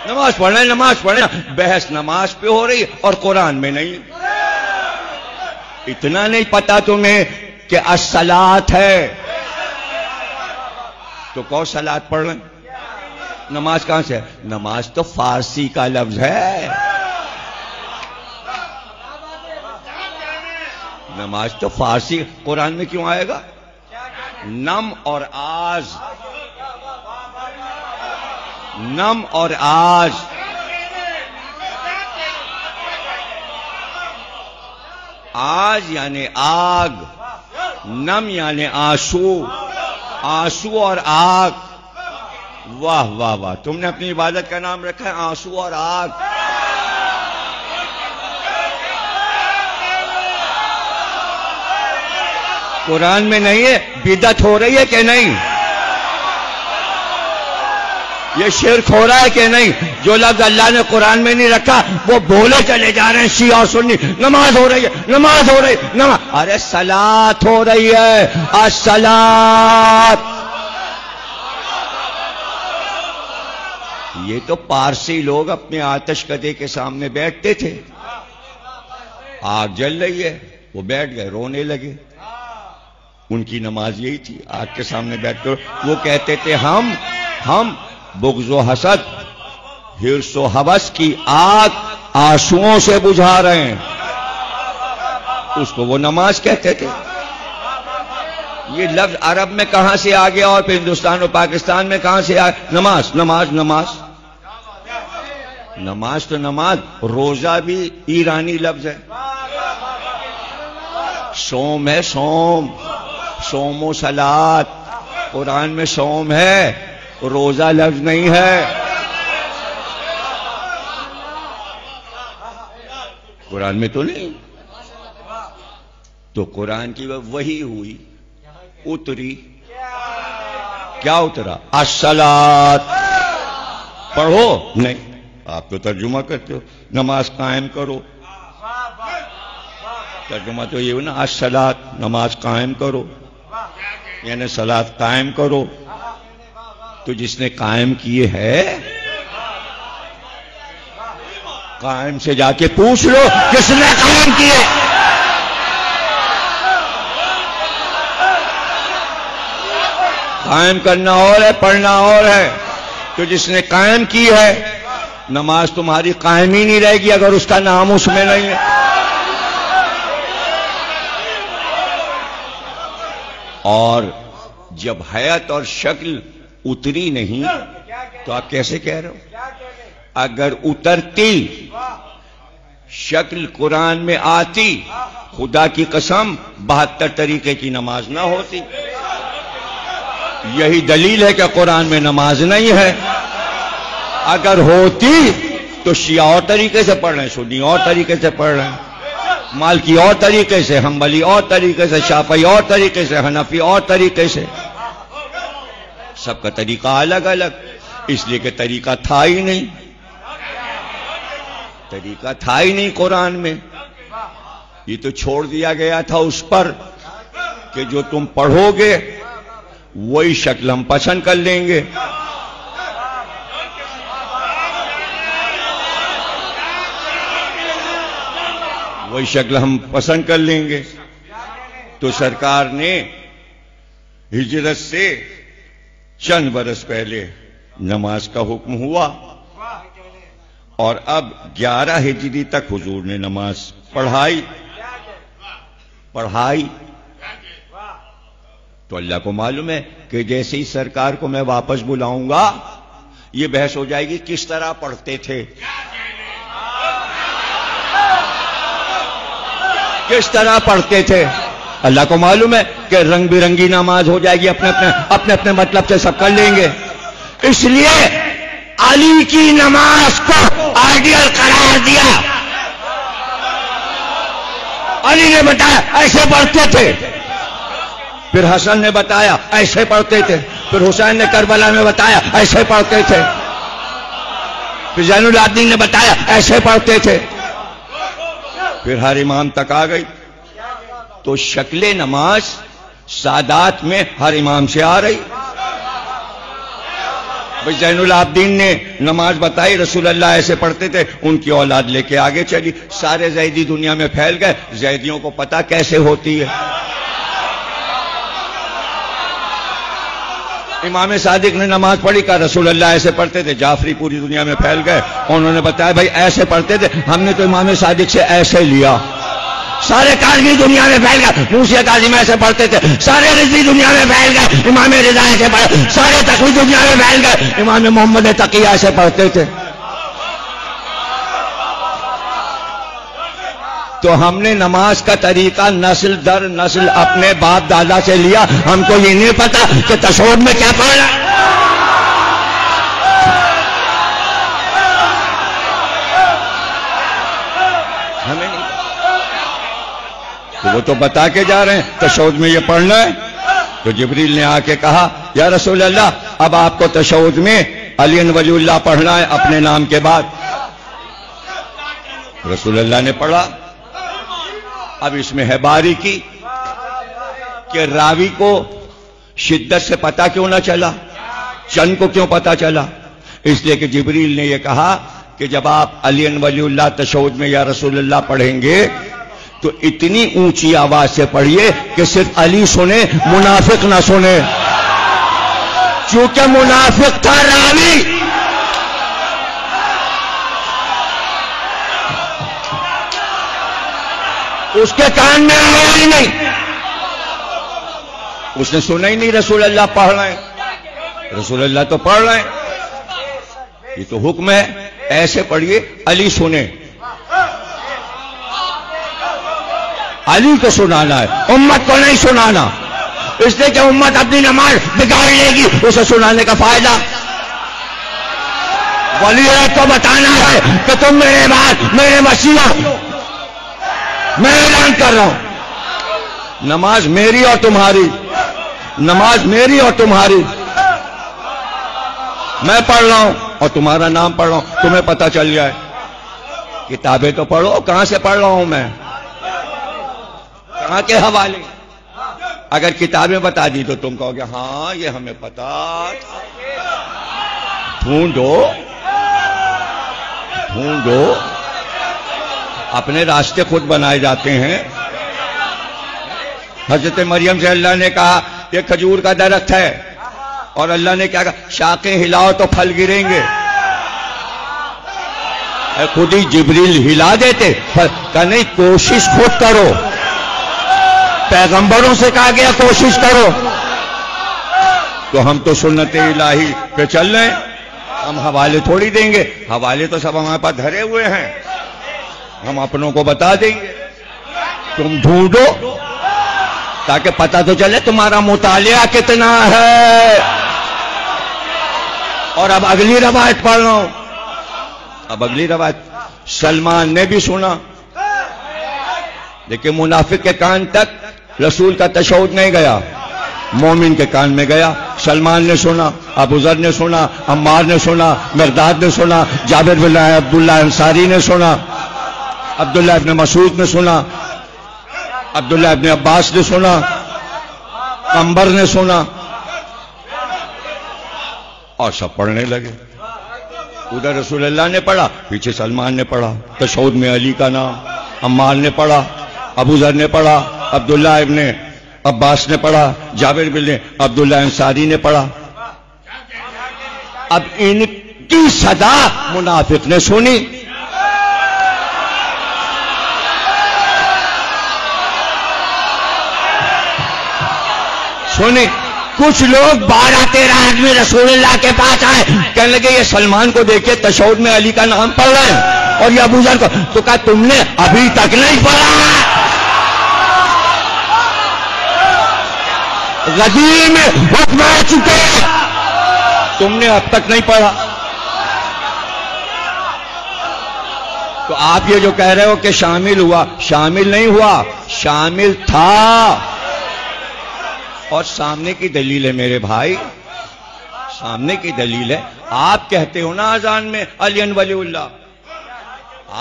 نماز پڑھنا ہے، نماز پڑھنا. بحث نماز پہ ہو رہی اور قرآن میں نہیں. اتنا نہیں پتا تمہیں کہ الصلاۃ ہے تو کون صلاۃ پڑھ رہے ہیں؟ نماز کہاں سے ہے؟ نماز تو فارسی کا لفظ ہے. نماز تو فارسی. قرآن میں کیوں آئے گا؟ نم اور آز. نم اور آج. آج یعنی آگ، نم یعنی آنسو. آنسو اور آگ. واہ واہ واہ، تم نے اپنی عبادت کا نام رکھا ہے آنسو اور آگ. قرآن میں نہیں ہے. بدعت ہو رہی ہے کہ نہیں؟ یہ شرک ہو رہا ہے کہ نہیں؟ جو لفظ اللہ نے قرآن میں نہیں رکھا وہ بولے چلے جا رہے ہیں شیعہ اور سنی. نماز ہو رہی ہے، نماز ہو رہی ہے، نماز. ارے صلاۃ ہو رہی ہے. الصلاۃ. یہ تو پارسی لوگ اپنے آتش کدے کے سامنے بیٹھتے تھے. آگ جل رہی ہے، وہ بیٹھ گئے، رونے لگے. ان کی نماز یہی تھی. آگ کے سامنے بیٹھ کر وہ کہتے تھے ہم بغض و حسد، حرص و ہوس کی آگ آنسوؤں سے بجھا رہے ہیں. اس کو وہ نماز کہتے تھے. یہ لفظ عرب میں کہاں سے آ گیا اور پھر ہندوستان اور پاکستان میں کہاں سے آ گیا؟ نماز نماز نماز. نماز تو نماز. روزہ بھی ایرانی لفظ ہے. سوم ہے سوم. سوم و صلاۃ. قرآن میں سوم ہے، روزہ لفظ نہیں ہے. قرآن میں تو نہیں. تو قرآن کی وحی ہوئی، اتری. کیا اترا؟ الصلاۃ. پڑھو نہیں، آپ تو ترجمہ کرتے ہو. نماز قائم کرو. ترجمہ تو یہ ہو نا، الصلاۃ، نماز قائم کرو، یعنی صلاۃ قائم کرو. تو جس نے قائم کیے ہے، قائم سے جا کے پوچھ لو کس نے قائم کیے. قائم کرنا اور ہے، پڑھنا اور ہے. تو جس نے قائم کی ہے، نماز تمہاری قائم ہی نہیں رہے گی اگر اس کا نام اس میں نہیں ہے. اور جب حیت اور شکل اتری نہیں تو آپ کیسے کہہ رہے ہو؟ اگر اترتی، شکل قرآن میں آتی، خدا کی قسم 72 طریقے کی نماز نہ ہوتی. یہی دلیل ہے کہ قرآن میں نماز نہیں ہے. اگر ہوتی تو شیعہ اور طریقے سے پڑھ رہے ہیں، سنی اور طریقے سے پڑھ رہے ہیں، مالکی اور طریقے سے، حنبلی اور طریقے سے، شافعی اور طریقے سے، حنفی اور طریقے سے. سب کا طریقہ الگ الگ، اس لیے کہ طریقہ تھا ہی نہیں. طریقہ تھا ہی نہیں قرآن میں. یہ تو چھوڑ دیا گیا تھا اس پر کہ جو تم پڑھو گے وہی شکل ہم پسند کر لیں گے. وہی شکل ہم پسند کر لیں گے. تو سرکار نے ہجرت سے چند برس پہلے نماز کا حکم ہوا اور اب 11 ہجری تک حضور نے نماز پڑھائی. تو اللہ کو معلوم ہے کہ جیسے ہی سرکار کو میں واپس بلاؤں گا یہ بحث ہو جائے گی کس طرح پڑھتے تھے، کس طرح پڑھتے تھے. اللہ کو معلوم ہے کہ رنگ برنگی نماز ہو جائے گی، اپنے اپنے مطلب سے سب کر لیں گے. اس لیے علی کی نماز کو آئیڈیل قرار دیا. علی نے بتایا ایسے پڑھتے تھے، پھر حسن نے بتایا ایسے پڑھتے تھے، پھر حسین نے کربلا میں بتایا ایسے پڑھتے تھے، پھر زین العابدین نے بتایا ایسے پڑھتے تھے، پھر ہر امام تک آ گئی. تو شکل نماز سادات میں ہر امام سے آ رہی. بھائی زین العابدین نے نماز بتائی، رسول اللہ ایسے پڑھتے تھے، ان کی اولاد لے کے آگے چلی، سارے زیدی دنیا میں پھیل گئے، زیدیوں کو پتہ کیسے ہوتی ہے۔ امام صادق نے نماز پڑھی، کہا رسول اللہ ایسے پڑھتے تھے، جعفری پوری دنیا میں پھیل گئے، انہوں نے بتایا بھائی ایسے پڑھتے تھے، ہم نے تو امام صادق سے ایسے لیا۔ سارے کاظمی دنیا میں پھیل گئے، موسی کاظم ایسے پڑھتے تھے، سارے رضوی دنیا میں پھیل گئے، امام رضا ایسے پڑھتے، سارے تقوی دنیا میں پھیل گئے، امام محمد تقی ایسے پڑھتے تھے۔ تو ہم نے نماز کا طریقہ نسل در نسل اپنے باپ دادا سے لیا، ہم کو یہ نہیں پتا کہ تشہد میں کیا پڑھنا ہے۔ ہمیں نہیں تو وہ تو بتا کے جا رہے ہیں تشہد میں یہ پڑھنا ہے۔ تو جبریل نے آ کے کہا یا رسول اللہ اب آپ کو تشہد میں علی ولی اللہ پڑھنا ہے اپنے نام کے بعد۔ رسول اللہ نے پڑھا۔ اب اس میں ہے باریکی کہ راوی کو شدت سے پتا کیوں نہ چلا، چند کو کیوں پتا چلا؟ اس لیے کہ جبریل نے یہ کہا کہ جب آپ علی ولی اللہ تشہد میں یا رسول اللہ پڑھیں گے تو اتنی اونچی آواز سے پڑھیے کہ صرف علی سنے، منافق نہ سنے، چونکہ منافق تھا راوی۔ اس کے کان میں آیا ہی نہیں، اس نے سنا ہی نہیں رسول اللہ پڑھ رہے ہیں، رسول اللہ تو پڑھ رہے ہیں، یہ تو حکم ہے ایسے پڑھیے علی سنے، علی کو سنانا ہے، امت کو نہیں سنانا، اس لیے کہ امت اپنی نماز بگاڑ لے گی، اسے سنانے کا فائدہ۔ ولی کو بتانا ہے کہ تم میرے بعد میرے مسیح، میں اعلان کر رہا ہوں نماز میری اور تمہاری، نماز میری اور تمہاری، میں پڑھ رہا ہوں اور تمہارا نام پڑھ رہا ہوں، تمہیں پتہ چل جائے۔ کتابیں تو پڑھو، کہاں سے پڑھ رہا ہوں میں، کہاں کے حوالے؟ اگر کتابیں بتا دی تو تم کہو گے ہاں یہ ہمیں پتا۔ ڈھونڈو ڈھونڈو، اپنے راستے خود بنائے جاتے ہیں۔ حضرت مریم سے اللہ نے کہا یہ کھجور کا درخت ہے، اور اللہ نے کیا کہا شاخیں ہلاؤ تو پھل گریں گے، خود ہی جبریل ہلا دیتے، کہا نہیں کوشش خود کرو، پیغمبروں سے کہا گیا کوشش کرو۔ تو ہم تو سنت الہی پہ چل رہے ہیں، ہم حوالے تھوڑی دیں گے، حوالے تو سب ہمارے پاس دھرے ہوئے ہیں، ہم اپنوں کو بتا دیں گے۔ تم ڈھونڈو تاکہ پتہ تو چلے تمہارا مطالعہ کتنا ہے۔ اور اب اگلی روایت پڑھ رہا ہوں، اب اگلی روایت سلمان نے بھی سنا، لیکن منافق کے کان تک رسول کا تشہد نہیں گیا، مومن کے کان میں گیا۔ سلمان نے سنا، ابو ذر نے سنا، عمار نے سنا، مرداد نے سنا، جابر بن عبداللہ انصاری نے سنا، عبداللہ ابن مسعود نے سنا، عبداللہ ابن عباس نے سنا، قمبر نے سنا، اور سب پڑھنے لگے۔ ادھر رسول اللہ نے پڑھا، پیچھے سلمان نے پڑھا، تشہد میں علی کا نام، عمار نے پڑھا، ابو ذر نے پڑھا، عبداللہ ابن عباس نے پڑھا، جابر بن عبداللہ انصاری نے پڑھا۔ اب ان کی صدا منافق نے سنی، سنی، کچھ لوگ 12-13 آدمی رسول اللہ کے پاس آئے، کہنے لگے یہ سلمان کو دیکھے تشہد میں علی کا نام پڑھ رہے ہیں، اور یہ ابو ذر کو، تو کہا تم نے ابھی تک نہیں پڑھا، غدیر میں حکم آ چکے، تم نے اب تک نہیں پڑھا۔ تو آپ یہ جو کہہ رہے ہو کہ شامل ہوا، شامل نہیں ہوا، شامل تھا، اور سامنے کی دلیل ہے میرے بھائی، سامنے کی دلیل ہے۔ آپ کہتے ہو نا اذان میں علی ولی اللہ،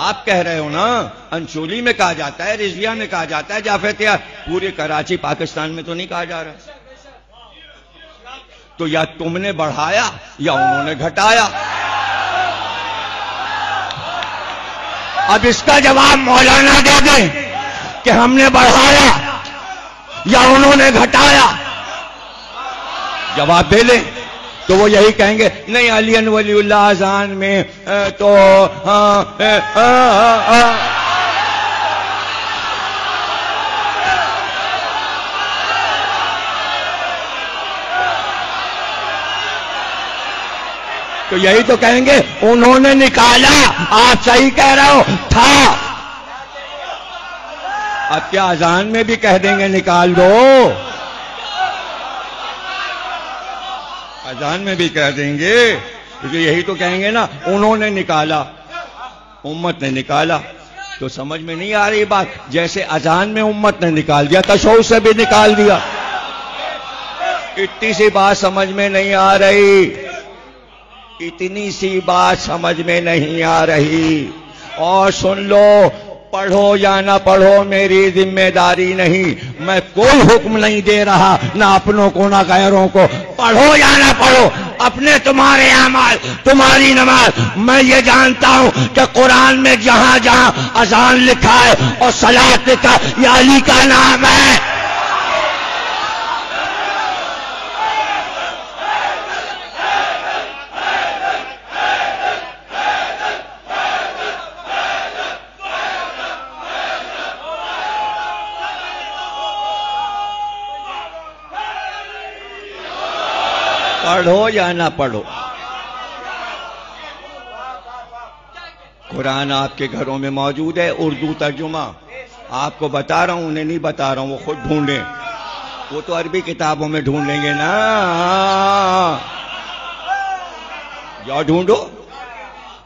آپ کہہ رہے ہو نا، انشولی میں کہا جاتا ہے، رضویہ میں کہا جاتا ہے، جعفر تیار، پورے کراچی پاکستان میں تو نہیں کہا جا رہا۔ تو یا تم نے بڑھایا یا انہوں نے گھٹایا. اب اس کا جواب مولانا دے دیں کہ ہم نے بڑھایا یا انہوں نے گھٹایا. جواب دے لیں تو وہ یہی کہیں گے نہیں علی ولی اللہ اذان میں تو تو یہی تو کہیں گے انہوں نے نکالا. آپ صحیح کہہ رہے ہو تھا. اب کیا اذان میں بھی کہہ دیں گے نکال دو؟ اذان میں بھی کہہ دیں گے کیونکہ یہی تو کہیں گے نا انہوں نے نکالا امت نے نکالا. تو سمجھ میں نہیں آ رہی بات. جیسے اذان میں امت نے نکال دیا تشہد سے بھی نکال دیا. اتنی سی بات سمجھ میں نہیں آ رہی. اتنی سی بات سمجھ میں نہیں آ رہی. اور سن لو پڑھو یا نہ پڑھو میری ذمہ داری نہیں. میں کوئی حکم نہیں دے رہا نہ اپنوں کو نہ غیروں کو. پڑھو یا نہ پڑھو اپنے تمہارے اعمال تمہاری نماز. میں یہ جانتا ہوں کہ قرآن میں جہاں جہاں اذان لکھا ہے اور صلاۃ لکھا یہ علی کا نام ہے. پڑھو یا نہ پڑھو قرآن آپ کے گھروں میں موجود ہے. اردو ترجمہ آپ کو بتا رہا ہوں انہیں نہیں بتا رہا ہوں. وہ خود ڈھونڈیں. وہ تو عربی کتابوں میں ڈھونڈ لیں گے نا. جاؤ ڈھونڈو.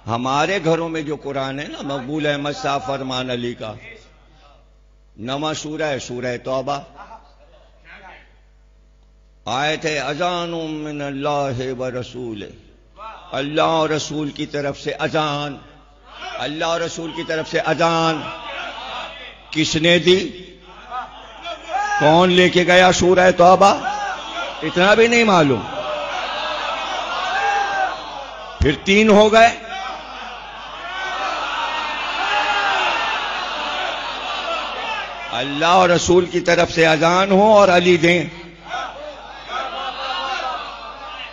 ہمارے گھروں میں جو قرآن ہے نا مقبول احمد صاحب فرمان علی کا نواں سورہ ہے سورہ توبہ. آیت ہے اذان من اللہ و رسول. اللہ اور رسول کی طرف سے اذان. اللہ اور رسول کی طرف سے اذان کس نے دی؟ کون لے کے گیا سورہ توبہ؟ اتنا بھی نہیں معلوم. پھر 3 ہو گئے. اللہ اور رسول کی طرف سے اذان ہو اور علی دیں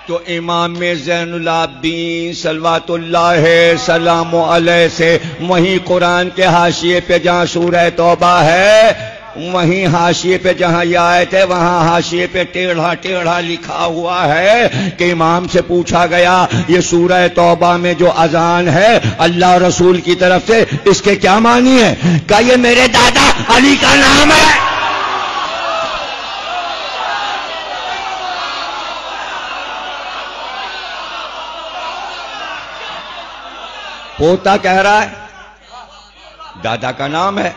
تو امام زین العابدین صلوات اللہ سلام علیہ سے وہیں قرآن کے حاشیے پہ جہاں سورہ توبہ ہے وہیں حاشیے پہ جہاں یہ آیت ہے وہاں حاشیے پہ ٹیڑھا ٹیڑھا لکھا ہوا ہے کہ امام سے پوچھا گیا یہ سورہ توبہ میں جو اذان ہے اللہ اور رسول کی طرف سے اس کے کیا معنی ہے؟ کہا یہ میرے دادا علی کا نام ہے. پوتا کہہ رہا ہے دادا کا نام ہے.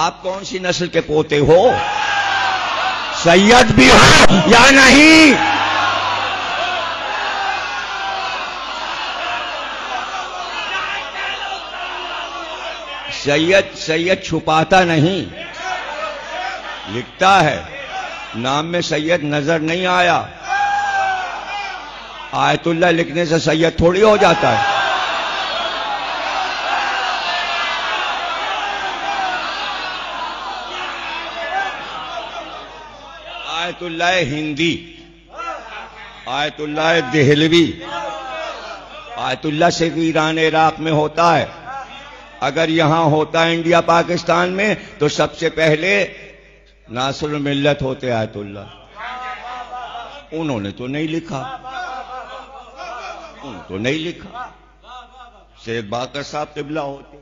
آپ کون سی نسل کے پوتے ہو؟ سید بھی ہو یا نہیں؟ سید چھپاتا نہیں لکھتا ہے. نام میں سید نظر نہیں آیا. آیت اللہ لکھنے سے سید تھوڑی ہو جاتا ہے. آیت اللہ ہندی آیت اللہ دہلوی آیت اللہ سے ایران عراق میں ہوتا ہے. اگر یہاں ہوتا ہے انڈیا پاکستان میں تو سب سے پہلے ناصر الملت ہوتے آیت اللہ. انہوں نے تو نہیں لکھا. تو نہیں لکھا. سید باقر صاحب قبلہ ہوتے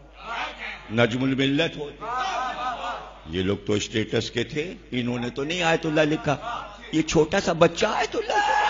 نجم الملت ہوتے. یہ لوگ تو اسٹیٹس کے تھے. انہوں نے تو نہیں آیت اللہ لکھا. یہ چھوٹا سا بچہ آیت اللہ